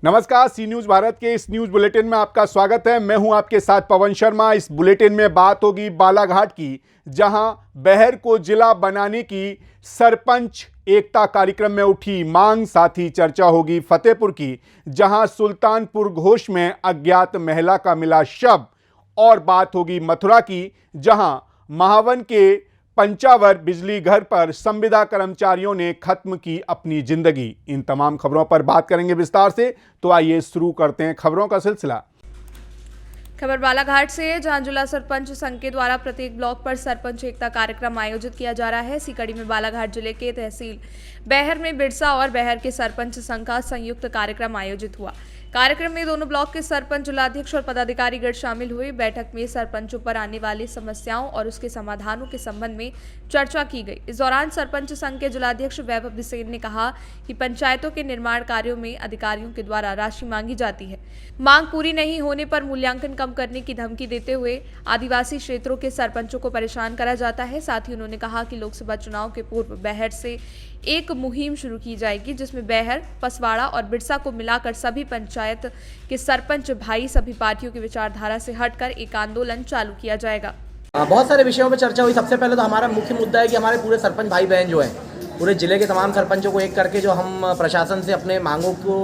नमस्कार, सी न्यूज भारत के इस न्यूज बुलेटिन में आपका स्वागत है। मैं हूं आपके साथ पवन शर्मा। इस बुलेटिन में बात होगी बालाघाट की, जहां बहर को जिला बनाने की सरपंच एकता कार्यक्रम में उठी मांग। साथ ही चर्चा होगी फतेहपुर की, जहां सुल्तानपुर घोष में अज्ञात महिला का मिला शव। और बात होगी मथुरा की, जहां महावन के पंचावर बिजली घर पर संविदा कर्मचारियों ने खत्म की अपनी जिंदगी। इन तमाम खबरों पर बात करेंगे विस्तार से, तो आइए शुरू करते हैं खबरों का सिलसिला। खबर बालाघाट से है, जहां जिला सरपंच संघ के द्वारा प्रत्येक ब्लॉक पर सरपंच एकता कार्यक्रम आयोजित किया जा रहा है। इसी कड़ी में बालाघाट जिले के तहसील बहर में बिरसा और बहर के सरपंच संघ का संयुक्त कार्यक्रम आयोजित हुआ। कार्यक्रम में दोनों ब्लॉक के सरपंच, जिलाध्यक्ष और पदाधिकारीगण शामिल हुए। बैठक में सरपंचों पर आने वाली समस्याओं और उसके समाधानों के संबंध में चर्चा की गई। इस दौरान सरपंच संघ के जिलाध्यक्ष वैभव बिसेन ने कहा कि पंचायतों के निर्माण कार्यों में अधिकारियों के द्वारा राशि मांगी जाती है। मांग पूरी नहीं होने पर मूल्यांकन कम करने की धमकी देते हुए आदिवासी क्षेत्रों के सरपंचों को परेशान करा जाता है। साथ ही उन्होंने कहा कि लोकसभा चुनाव के पूर्व बहर से एक मुहिम शुरू की जाएगी, जिसमें बहर, पसवाड़ा और बिरसा को मिलाकर सभी पंचायत के सरपंच भाई सभी पार्टियों की विचारधारा से हटकर एक आंदोलन चालू किया जाएगा। बहुत सारे विषयों पर चर्चा हुई। सबसे पहले तो हमारा मुख्य मुद्दा है कि हमारे पूरे सरपंच भाई बहन जो हैं, पूरे जिले के तमाम सरपंचों को एक करके जो हम प्रशासन से अपने मांगों को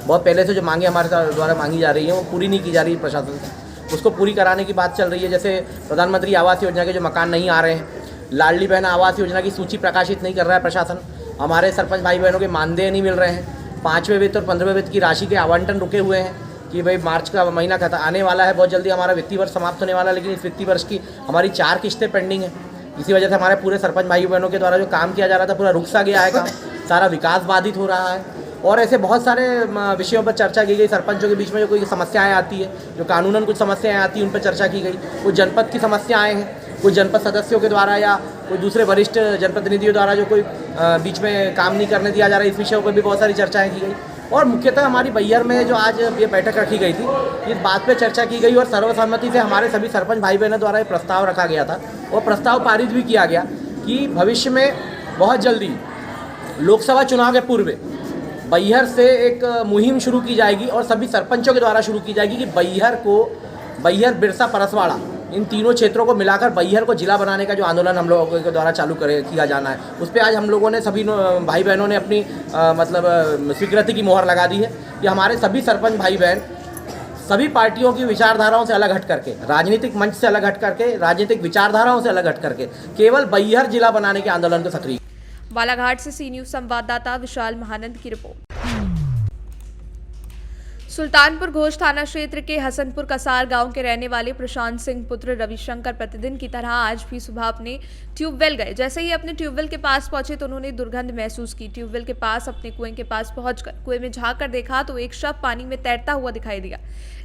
बहुत पहले से जो मांगे हमारे द्वारा मांगी जा रही हैं वो पूरी नहीं की जा रही है प्रशासन से, उसको पूरी कराने की बात चल रही है। जैसे प्रधानमंत्री आवास योजना के जो मकान नहीं आ रहे हैं, लाडली बहन आवास योजना की सूची प्रकाशित नहीं कर रहा है प्रशासन, हमारे सरपंच भाई बहनों के मानदेय नहीं मिल रहे हैं, 5वें वित्त और 15वें वित्त की राशि के आवंटन रुके हुए हैं कि भाई मार्च का महीना खत्म आने वाला है, बहुत जल्दी हमारा वित्तीय वर्ष समाप्त होने वाला है, लेकिन इस वित्तीय वर्ष की हमारी 4 किस्तें पेंडिंग हैं। इसी वजह से हमारे पूरे सरपंच भाई बहनों के द्वारा जो काम किया जा रहा था पूरा रुक सा गया है, काम सारा विकास बाधित हो रहा है। और ऐसे बहुत सारे विषयों पर चर्चा की गई। सरपंचों के बीच में जो कोई समस्याएं आती है, जो कानूनन कुछ समस्याएं आती हैं, उन पर चर्चा की गई। कुछ जनपद की समस्याएं हैं, कुछ जनपद सदस्यों के द्वारा या कोई दूसरे वरिष्ठ जनप्रतिनिधियों द्वारा जो कोई बीच में काम नहीं करने दिया जा रहा है, इस विषयों पर भी बहुत सारी चर्चाएं की गई। और मुख्यतः हमारी बैहर में जो आज ये बैठक रखी गई थी, इस बात पे चर्चा की गई और सर्वसम्मति से हमारे सभी सरपंच भाई बहनों द्वारा ये प्रस्ताव रखा गया था और प्रस्ताव पारित भी किया गया कि भविष्य में बहुत जल्दी लोकसभा चुनाव के पूर्व बैहर से एक मुहिम शुरू की जाएगी और सभी सरपंचों के द्वारा शुरू की जाएगी कि बैहर, बिरसा, परसवाड़ा, इन तीनों क्षेत्रों को मिलाकर बैहर को जिला बनाने का जो आंदोलन हम लोगों के द्वारा चालू किया जाना है, उस पर आज हम लोगों ने सभी भाई बहनों ने अपनी स्वीकृति की मोहर लगा दी है कि हमारे सभी सरपंच भाई बहन सभी पार्टियों की विचारधाराओं से अलग हट करके, राजनीतिक मंच से अलग हट करके, राजनीतिक विचारधाराओं से अलग हट करके केवल बैहर जिला बनाने के आंदोलन को सक्रिय। बालाघाट से सी न्यूज संवाददाता विशाल महानंद की रिपोर्ट। सुल्तानपुर घोष थाना क्षेत्र के हसनपुर कसार गांव के रहने वाले प्रशांत सिंह पुत्र रविशंकर प्रतिदिन की तरह आज भी सुबह अपने ट्यूबवेल गए। जैसे ही अपने ट्यूबवेल के पास पहुंचे तो उन्होंने दुर्गंध महसूस की। ट्यूबवेल के पास अपने कुएं के पास पहुंचकर कुएं में झांक कर देखा तो एक शव पानी में तैरता हुआ दिखाई दिया।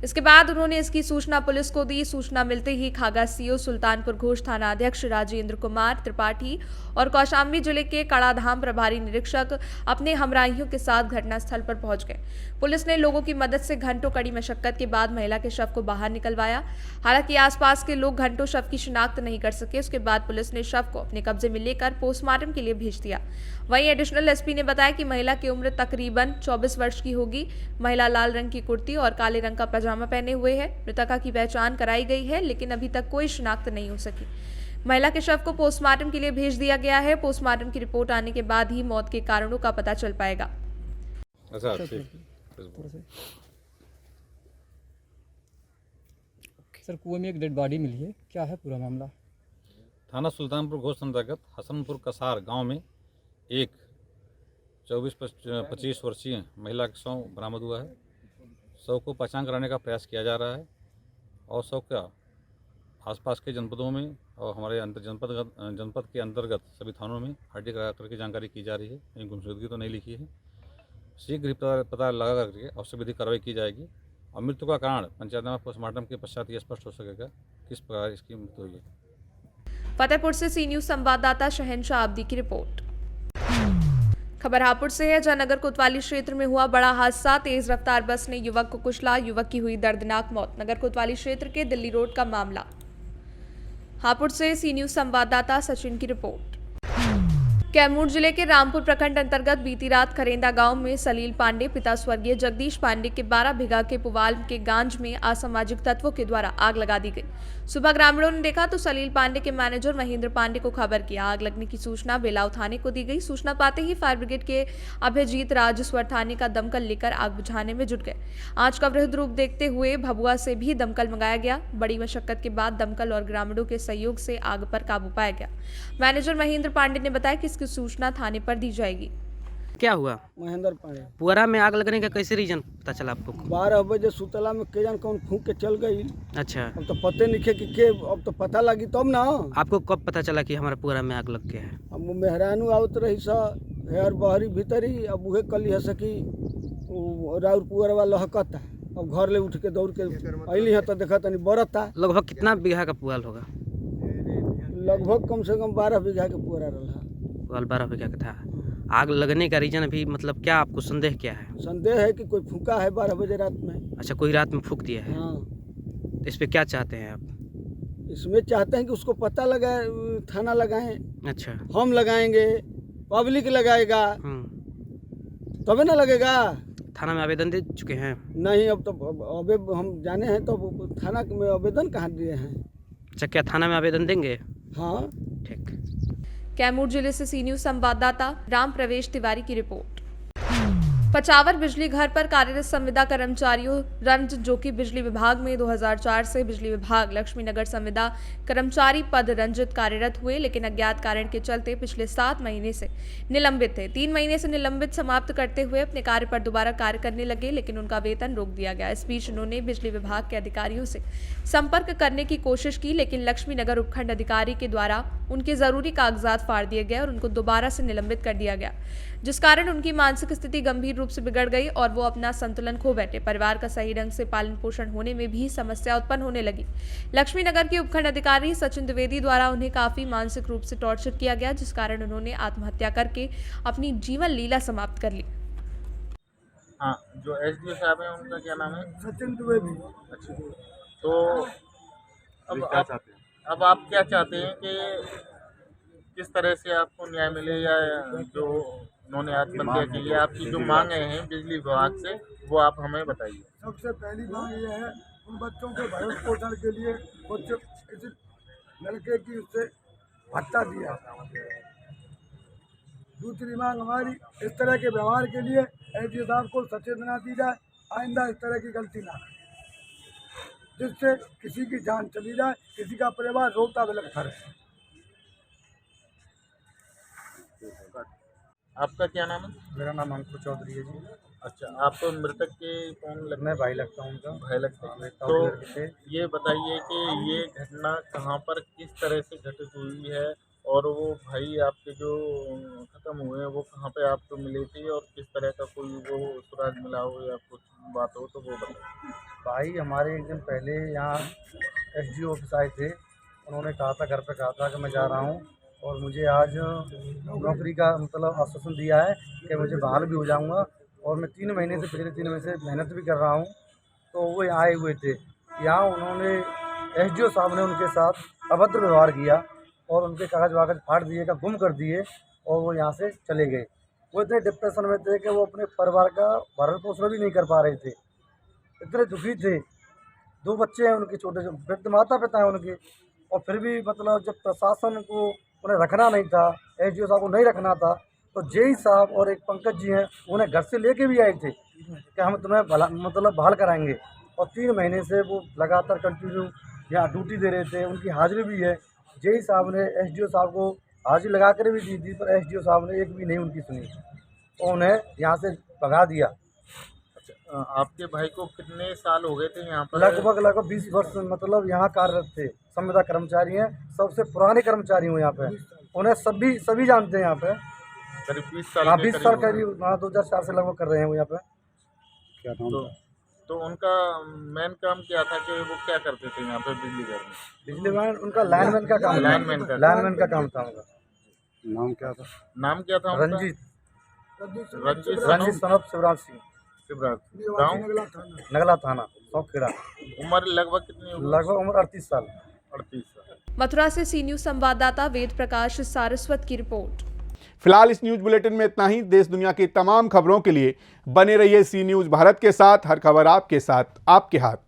इसके बाद उन्होंने इसकी सूचना पुलिस को दी। सूचना मिलते ही खागा सीओ सुल्तानपुर घोष थाना अध्यक्ष राजेंद्र कुमार त्रिपाठी और कौशाम्बी जिले के कड़ाधाम प्रभारी निरीक्षक अपने हमराहियों के साथ घटनास्थल पर पहुंच गए। पुलिस ने लोगों की मदद से घंटों कड़ी मशक्कत के बाद महिला के शव को बाहर निकलवाया। हालांकि आसपास के लोग घंटों शव की शिनाख्त नहीं कर सके। उसके बाद पुलिस ने शव को अपने कब्जे में लेकर पोस्टमार्टम के लिए भेज दिया। वहीं एडिशनल एसपी ने बताया कि महिला की उम्र तकरीबन 24 वर्ष की होगी। महिला लाल रंग की कुर्ती और काले रंग का पजामा पहने हुए है। मृतका की पहचान कराई गई है, लेकिन अभी तक कोई शिनाख्त नहीं हो सकी। महिला के शव को पोस्टमार्टम के लिए भेज दिया गया है। पोस्टमार्टम की रिपोर्ट आने के बाद ही मौत के कारणों का पता चल पाएगा। सर, कुएं में एक डेड बॉडी मिली है, क्या है पूरा मामला? थाना सुल्तानपुर घोष अंतर्गत हसनपुर कसार गांव में एक 24-25 वर्षीय महिला का शव बरामद हुआ है। शव को पहचान कराने का प्रयास किया जा रहा है और शव का आसपास के जनपदों में और हमारे जनपद के अंतर्गत सभी थानों में आरटी करा करके जानकारी की जा रही है। कहीं गुमशुदगी तो नहीं लिखी है। शीघ्र ही पता लगा करके आवश्यक विधिक कार्रवाई की जाएगी और मृत्यु का कारण पंचायत पोस्टमार्टम के पश्चात ये स्पष्ट हो सकेगा किस प्रकार इसकी मृत्यु हुई है। फतेहपुर से सी न्यूज संवाददाता शहनशाह आब्दी की रिपोर्ट। खबर हापुड़ से है, जहां नगर कोतवाली क्षेत्र में हुआ बड़ा हादसा। तेज रफ्तार बस ने युवक को कुचला, युवक की हुई दर्दनाक मौत। नगर कोतवाली क्षेत्र के दिल्ली रोड का मामला। हापुड़ से सी न्यूज संवाददाता सचिन की रिपोर्ट। कैमूर जिले के रामपुर प्रखंड अंतर्गत बीती रात खरेंदा गांव में सलील पांडे पिता स्वर्गीय जगदीश पांडे के 12 बीघा के पुवाल के गांज में असामाजिक तत्वों के द्वारा आग लगा दी गई। सुबह ग्रामीणों ने देखा तो सलील पांडे के मैनेजर महेंद्र पांडे को खबर किया। आग लगने की सूचना बेलाव थाने को दी गई। सूचना पाते ही फायर ब्रिगेड के अभयजीत राजस्वर थाने का दमकल लेकर आग बुझाने में जुट गए। आंच का वृहद रूप देखते हुए भभुआ से भी दमकल मंगाया गया। बड़ी मशक्कत के बाद दमकल और ग्रामीणों के सहयोग से आग पर काबू पाया गया। मैनेजर महेंद्र पांडे ने बताया कि इसकी सूचना थाने पर दी जाएगी। क्या हुआ? महेंद्र पांडे। पुअरा में आग लगने का कैसे रीजन पता चला आपको? 12 बजे सुतला में के जान कौन फूंक के चल गई। अच्छा, अब तो पते नहीं के अब तो पता लगी तब ना। आपको कब पता चला कि हमारा पुअरा में आग लग गया है? अब मेहरानू आवत रही सा हेयर बहरी भीतरी। अब उहे कली है सकी राउर पुअर वाला हकता। अब घर ले उठ के दौड़ के अली है तो देखा तनी बरता। लगभग कितना बीघा का पुआल होगा? लगभग कम से कम 12 बीघा के पुअरा रहा। पुआल 12 बीघा का था। आग लगने का रीजन अभी मतलब क्या आपको संदेह क्या है? संदेह है कि कोई फूका है 12 बजे रात में। अच्छा, कोई रात में फूंक दिया है। हाँ, तो इस पे क्या चाहते हैं आप? इसमें चाहते हैं कि उसको पता लगाए, थाना लगाएं। अच्छा। हम लगाएंगे, पब्लिक लगाएगा तबे ना लगेगा। थाना में आवेदन दे चुके हैं? नहीं, अब तो अबे हम जाने हैं तो थाना में आवेदन कहाँ दिए हैं। अच्छा, क्या थाना में आवेदन देंगे? हाँ, ठीक। कैमूर जिले से सी न्यूज संवाददाता राम प्रवेश तिवारी की रिपोर्ट। पचावर बिजली घर पर कार्यरत संविदा कर्मचारियों रंज जो कि बिजली विभाग में 2004 से बिजली विभाग लक्ष्मी नगर संविदा कर्मचारी पद रंजित कार्यरत हुए, लेकिन अज्ञात कारण के चलते पिछले 7 महीने से निलंबित थे। 3 महीने से निलंबित समाप्त करते हुए अपने कार्य पर दोबारा कार्य करने लगे, लेकिन उनका वेतन रोक दिया गया। इस बीच उन्होंने बिजली विभाग के अधिकारियों से संपर्क करने की कोशिश की, लेकिन लक्ष्मी नगर उपखंड अधिकारी के द्वारा उनके जरूरी कागजात फाड़ दिए गए और उनको दोबारा से निलंबित कर दिया गया, जिस कारण उनकी मानसिक स्थिति गंभीर रूप से बिगड़ गई और वो अपना संतुलन खो बैठे। परिवार का सही ढंग से पालन पोषण होने में भी समस्या उत्पन्न होने लगी। लक्ष्मी नगर के उपखंड अधिकारी सचिन द्विवेदी द्वारा उन्हें काफी मानसिक रूप से टॉर्चर किया गया, जिस कारण उन्होंने आत्महत्या करके अपनी जीवन लीला समाप्त कर ली। हाँ, जो एसडीओ साहब हैं उनका क्या नाम है? सचिन द्विवेदी। अच्छा, तो अब आप क्या चाहते हैं कि किस तरह से आपको न्याय मिले, या जो उन्होंने आत्महत्या की है आपकी जो मांगे हैं बिजली विभाग से वो आप हमें बताइए। सबसे पहली मांग ये है उन बच्चों के भरण पोषण के लिए कुछ इस लड़के की उससे भत्ता दिया। दूसरी मांग हमारी इस तरह के व्यवहार के लिए एसडीओ साहब को सचेतना दी जाए, आइंदा इस तरह की गलती ना करे, जिससे किसी की जान चली जाए, किसी का परिवार रोता बिलखता रहे। आपका क्या नाम है? मेरा नाम अंकुर चौधरी है जी। अच्छा, आप तो मृतक के कौन लगते मैं भाई लगता हूँ उनका। भाई लगते हैं। तो तो ये बताइए कि ये घटना कहाँ पर किस तरह से घटित हुई है, और वो भाई आपके जो खत्म हुए हैं वो कहाँ पे आपको मिले थे, और किस तरह का कोई वो सुराग मिला हो या कुछ बात हो तो वो बताइए। भाई हमारे एक दिन पहले यहाँ एसडीओ ऑफिस आए थे। उन्होंने कहा था, घर पे कहा था कि मैं जा रहा हूँ और मुझे आज नौकरी का मतलब आश्वासन दिया है कि मुझे बहाल भी हो जाऊँगा, और मैं 3 महीने से पिछले 3 महीने से मेहनत भी कर रहा हूँ। तो वो यहाँ आए हुए थे। यहाँ उन्होंने एसडीओ साहब ने उनके साथ अभद्र व्यवहार किया और उनके कागज वागज फाड़ दिए, का गुम कर दिए, और वो यहाँ से चले गए। वो इतने डिप्रेशन में थे कि वो अपने परिवार का भरण पोषण भी नहीं कर पा रहे थे, इतने दुखी थे। 2 बच्चे हैं उनके, छोटे वृद्ध माता पिता हैं उनके, और फिर भी मतलब जब प्रशासन को उन्हें रखना नहीं था, एसडीओ साहब को नहीं रखना था, तो जेई साहब और एक पंकज जी हैं उन्हें घर से लेके भी आए थे कि हम तुम्हें बहाल कराएंगे। और 3 महीने से वो लगातार कंटिन्यू यहाँ ड्यूटी दे रहे थे, उनकी हाजिरी भी है। जेई साहब ने एसडीओ साहब को हाजिरी लगा कर भी दी थी, पर एसडीओ साहब ने एक भी नहीं उनकी सुनी, तो उन्हें यहाँ से भगा दिया। अच्छा, आपके भाई को कितने साल हो गए थे यहाँ पर? लगभग 20 वर्ष मतलब यहाँ कार्यरत थे। संविदा कर्मचारी हैं, सबसे पुराने कर्मचारी हूँ यहाँ पे। उन्हें सभी जानते हैं यहाँ पे। करीब 20 साल। हाँ, 20 साल करीब, हाँ 2004 से लगभग कर रहे हैं वो यहाँ पे। क्या नाम तो उनका मेन काम क्या था कि वो क्या करते थे यहाँ पे बिजली घर में? बिजली मैन, उनका लाइनमैन का काम, लाइनमैन का काम था उनका। नाम क्या था उनका? रंजीत सनफ शिवराज सिंह। गाँव नगला थाना सौखेड़ा। उम्र लगभग कितनी होगी? लगभग उम्र 38 साल। 38 साल। मथुरा से सी न्यूज संवाददाता वेद प्रकाश सारस्वत की रिपोर्ट। फिलहाल इस न्यूज़ बुलेटिन में इतना ही। देश दुनिया की तमाम खबरों के लिए बने रहिए सी न्यूज़ भारत के साथ। हर खबर आपके साथ, आपके हाथ।